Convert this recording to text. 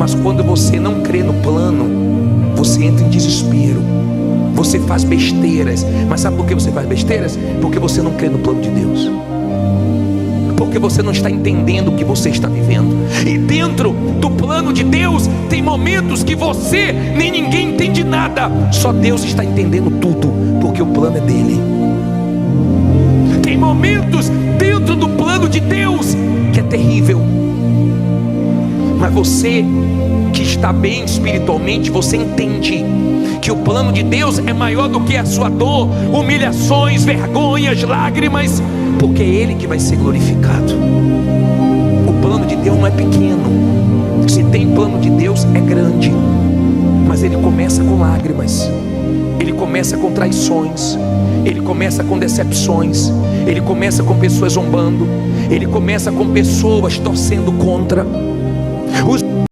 Mas quando você não crê no plano, você entra em desespero, você faz besteiras. Mas sabe por que você faz besteiras? Porque você não crê no plano de Deus, porque você não está entendendo o que você está vivendo. E dentro do plano de Deus tem momentos que você nem ninguém entende nada, só Deus está entendendo tudo, porque o plano é dele. Tem momentos dentro do plano de Deus que é terrível, mas você que está bem espiritualmente, você entende que o plano de Deus é maior do que a sua dor, humilhações, vergonhas, lágrimas, porque é Ele que vai ser glorificado. O plano de Deus não é pequeno. Se tem plano de Deus, é grande, mas ele começa com lágrimas, ele começa com traições, ele começa com decepções, ele começa com pessoas zombando, ele começa com pessoas torcendo contra. Os